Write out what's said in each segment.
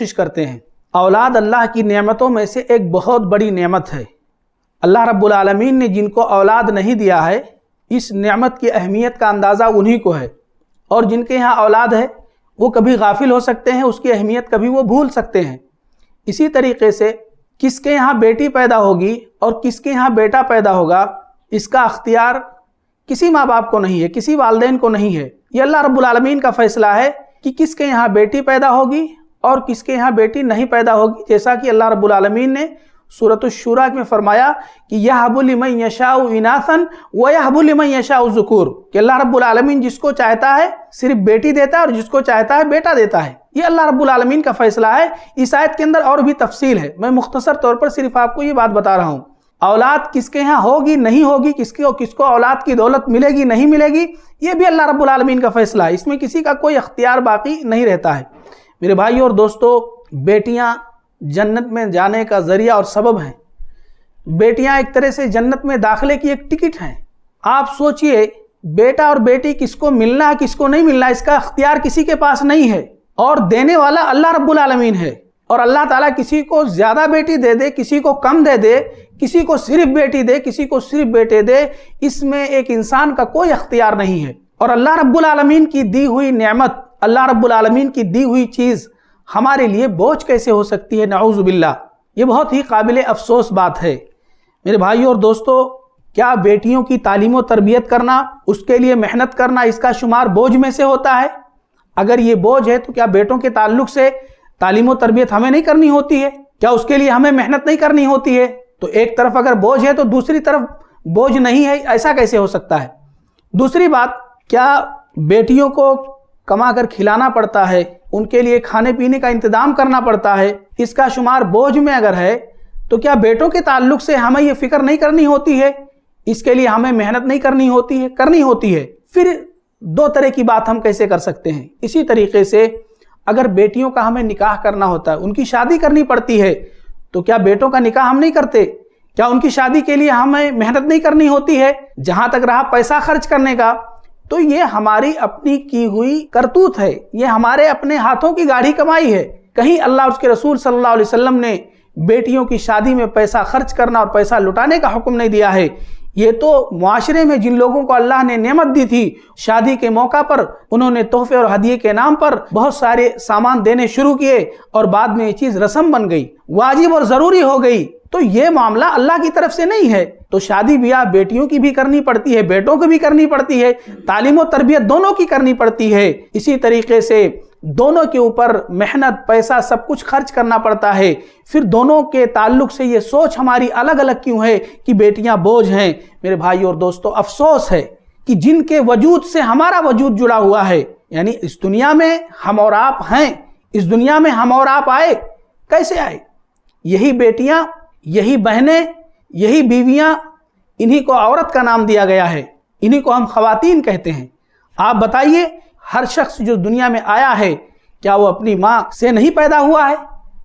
कोशिश करते हैं। औलाद अल्लाह की नेमतों में से एक बहुत बड़ी नेमत है। अल्लाह रब्बुल आलमीन ने जिनको औलाद नहीं दिया है, इस नेमत की अहमियत का अंदाज़ा उन्हीं को है। और जिनके यहाँ औलाद है वो कभी गाफिल हो सकते हैं, उसकी अहमियत कभी वो भूल सकते हैं। इसी तरीके से किसके यहाँ बेटी पैदा होगी और किसके यहाँ बेटा पैदा होगा, इसका अख्तियार किसी माँ बाप को नहीं है, किसी वालिदैन को नहीं है। ये अल्लाह रब्बुल आलमीन का फैसला है कि किसके यहाँ बेटी पैदा होगी और किसके यहाँ बेटी नहीं पैदा होगी। जैसा कि अल्लाह रब्बुल आलमीन ने सूरत अश-शूरा में फरमाया कि यहबु लिमन यशाउ इनासन व यहबु लिमन यशाउ ज़ुकूर, कि अल्लाह रब्बुल आलमीन जिसको चाहता है सिर्फ बेटी देता है और जिसको चाहता है बेटा देता है। ये अल्लाह रब्बुल आलमीन का फैसला है। इस आयत के अंदर और भी तफसील है, मैं मुख्तसर तौर पर सिर्फ आपको ये बात बता रहा हूँ। औलाद किसके यहाँ होगी नहीं होगी, किसको औलाद की दौलत मिलेगी नहीं मिलेगी, ये भी अल्लाह रब्बुल आलमीन का फैसला है। इसमें किसी का कोई अख्तियार बाकी नहीं रहता है। मेरे भाइयों और दोस्तों, बेटियां जन्नत में जाने का जरिया और सबब हैं। बेटियां एक तरह से जन्नत में दाखिले की एक टिकट हैं। आप सोचिए, बेटा और बेटी किसको मिलना है किसको नहीं मिलना है, इसका अख्तियार किसी के पास नहीं है और देने वाला अल्लाह रब्बुल आलमीन है। और अल्लाह ताला किसी को ज़्यादा बेटी दे दे, किसी को कम दे दे, किसी को सिर्फ बेटी दे, किसी को सिर्फ बेटे दे, इसमें एक इंसान का कोई अख्तियार नहीं है। और अल्लाह रब्बुल आलमीन की दी हुई नेमत, अल्लाह रब्बुल आलमीन की दी हुई चीज़ हमारे लिए बोझ कैसे हो सकती है, नऊज़ु बिल्लाह। ये बहुत ही काबिल अफसोस बात है। मेरे भाइयों और दोस्तों, क्या बेटियों की तालीम और तरबियत करना, उसके लिए मेहनत करना, इसका शुमार बोझ में से होता है? अगर ये बोझ है तो क्या बेटों के ताल्लुक से तालीम और तरबियत हमें नहीं करनी होती है? क्या उसके लिए हमें मेहनत नहीं करनी होती है? तो एक तरफ अगर बोझ है तो दूसरी तरफ बोझ नहीं है, ऐसा कैसे हो सकता है? दूसरी बात, क्या बेटियों को कमा कर खिलाना पड़ता है, उनके लिए खाने पीने का इंतजाम करना पड़ता है, इसका शुमार बोझ में अगर है तो क्या बेटों के ताल्लुक से हमें ये फिक्र नहीं करनी होती है? इसके लिए हमें मेहनत नहीं करनी होती है? करनी होती है। फिर दो तरह की बात हम कैसे कर सकते हैं? इसी तरीके से अगर बेटियों का हमें निकाह करना होता है, उनकी शादी करनी पड़ती है, तो क्या बेटों का निकाह हम नहीं करते? क्या उनकी शादी के लिए हमें मेहनत नहीं करनी होती है? जहां तक रहा पैसा खर्च करने का, तो ये हमारी अपनी की हुई करतूत है, ये हमारे अपने हाथों की गाढ़ी कमाई है। कहीं अल्लाह उसके रसूल सल्लल्लाहु अलैहि वसल्लम ने बेटियों की शादी में पैसा खर्च करना और पैसा लुटाने का हुक्म नहीं दिया है। ये तो मुआशरे में जिन लोगों को अल्लाह ने नेमत दी थी, शादी के मौका पर उन्होंने तोहफे और हदिये के नाम पर बहुत सारे सामान देने शुरू किए और बाद में ये चीज़ रस्म बन गई, वाजिब और ज़रूरी हो गई। तो ये मामला अल्लाह की तरफ से नहीं है। तो शादी ब्याह बेटियों की भी करनी पड़ती है, बेटों की भी करनी पड़ती है, तालीम और तरबियत दोनों की करनी पड़ती है। इसी तरीके से दोनों के ऊपर मेहनत, पैसा, सब कुछ खर्च करना पड़ता है। फिर दोनों के ताल्लुक से ये सोच हमारी अलग अलग क्यों है कि बेटियां बोझ हैं? मेरे भाई और दोस्तों, अफसोस है कि जिनके वजूद से हमारा वजूद जुड़ा हुआ है, यानी इस दुनिया में हम और आप हैं, इस दुनिया में हम और आप आए, कैसे आए? यही बेटियां, यही बहनें, यही बीवियां, इन्हीं को औरत का नाम दिया गया है, इन्हीं को हम ख़वातीन कहते हैं। आप बताइए, हर शख्स जो दुनिया में आया है, क्या वो अपनी माँ से नहीं पैदा हुआ है?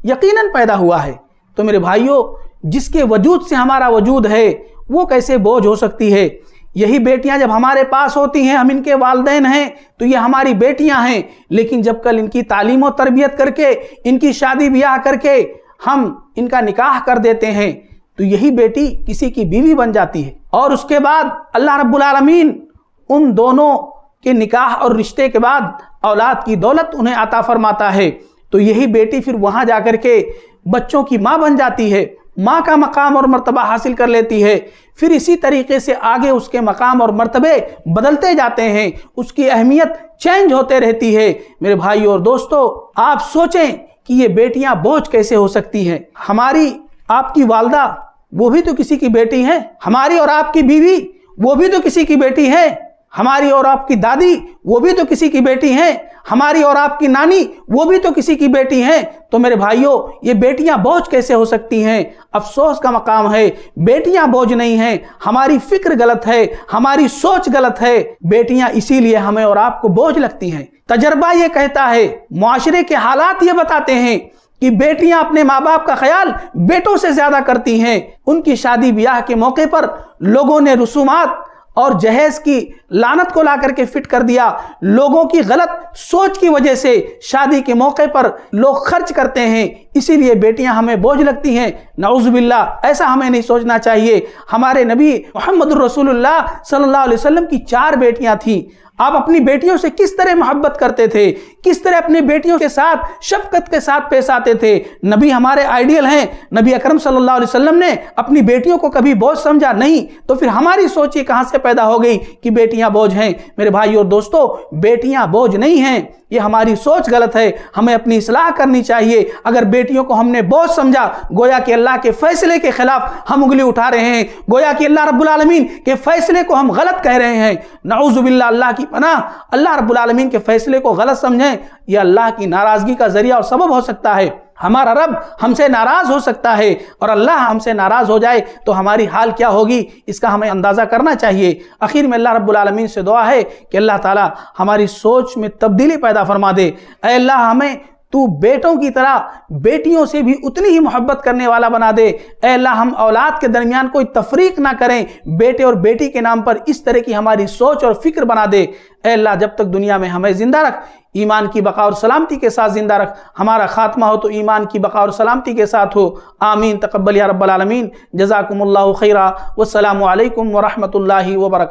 यकीनन पैदा हुआ है। तो मेरे भाइयों, जिसके वजूद से हमारा वजूद है, वो कैसे बोझ हो सकती है? यही बेटियां जब हमारे पास होती हैं, हम इनके वालिदैन हैं, तो ये हमारी बेटियां हैं। लेकिन जब कल इनकी तालीम और तरबियत करके, इनकी शादी ब्याह करके हम इनका निकाह कर देते हैं, तो यही बेटी किसी की बीवी बन जाती है। और उसके बाद अल्लाह रब्बुल आलमीन उन दोनों के निकाह और रिश्ते के बाद औलाद की दौलत उन्हें अता फरमाता है। तो यही बेटी फिर वहां जाकर के बच्चों की माँ बन जाती है, माँ का मकाम और मर्तबा हासिल कर लेती है। फिर इसी तरीके से आगे उसके मकाम और मर्तबे बदलते जाते हैं, उसकी अहमियत चेंज होते रहती है। मेरे भाई और दोस्तों, आप सोचें कि ये बेटियां बोझ कैसे हो सकती हैं? हमारी आपकी वालदा, वो भी तो किसी की बेटी है। हमारी और आपकी बीवी, वो भी तो किसी की बेटी है। हमारी और आपकी दादी, वो भी तो किसी की बेटी हैं। हमारी और आपकी नानी, वो भी तो किसी की बेटी हैं। तो मेरे भाइयों, ये बेटियां बोझ कैसे हो सकती हैं? अफसोस का मकाम है, बेटियां बोझ नहीं हैं। हमारी फिक्र गलत है, हमारी सोच गलत है। बेटियां इसीलिए हमें और आपको बोझ लगती हैं। तजर्बा ये कहता है, मुआशरे के हालात ये बताते हैं कि बेटियां अपने माँ बाप का ख्याल बेटों से ज्यादा करती हैं। उनकी शादी ब्याह के मौके पर लोगों ने रसूमात और जहेज की लानत को ला करके फिट कर दिया। लोगों की गलत सोच की वजह से शादी के मौके पर लोग खर्च करते हैं, इसीलिए बेटियां हमें बोझ लगती हैं। नाउज़ुबिल्लाह, ऐसा हमें नहीं सोचना चाहिए। हमारे नबी मोहम्मद रसूलुल्लाह सल्लल्लाहु अलैहि वसल्लम की 4 बेटियां थीं। आप अपनी बेटियों से किस तरह मोहब्बत करते थे, किस तरह अपनी बेटियों के साथ शफकत के साथ पेश आते थे। नबी हमारे आइडियल हैं। नबी अकरम सल्लल्लाहु अलैहि वसल्लम ने अपनी बेटियों को कभी बोझ समझा नहीं, तो फिर हमारी सोच ये कहां से पैदा हो गई कि बेटियां बोझ हैं। मेरे भाई और दोस्तों, बेटियां बोझ नहीं हैं, ये हमारी सोच गलत है। हमें अपनी इस्लाह करनी चाहिए। अगर बेटियों को हमने बोझ समझा, गोया कि अल्लाह के फैसले के खिलाफ हम उंगली उठा रहे हैं, गोया कि अल्लाह रब्बुल आलमीन के फैसले को हम गलत कह रहे हैं। नाउज़ुबिल्लाह, अल्लाह की पनाह, अल्लाह रब्बुल आलमीन के फैसले को गलत समझें, यह अल्लाह की नाराजगी का जरिया और सबब हो सकता है। हमारा रब हमसे नाराज हो सकता है, और अल्लाह हमसे नाराज हो जाए तो हमारी हाल क्या होगी, इसका हमें अंदाजा करना चाहिए। आखिर में अल्लाह रब्बुल आलमीन से दुआ है कि अल्लाह ताला हमारी सोच में तब्दीली पैदा फरमा दे। ऐ अल्लाह, हमें तू बेटों की तरह बेटियों से भी उतनी ही मोहब्बत करने वाला बना दे। ऐ अल्लाह, हम औलाद के दरमियान कोई तफरीक ना करें, बेटे और बेटी के नाम पर इस तरह की हमारी सोच और फिक्र बना दे। ऐ अल्लाह, जब तक दुनिया में हमें जिंदा रख, ईमान की बका और सलामती के साथ जिंदा रख। हमारा खात्मा हो तो ईमान की बका और सलामती के साथ हो। आमीन। तक़ब्बल या रब्बल आलमीन। जज़ाकुमुल्लाहु खैरा। वस्सलामु अलैकुम व रहमतुल्लाहि व बरकातुहू।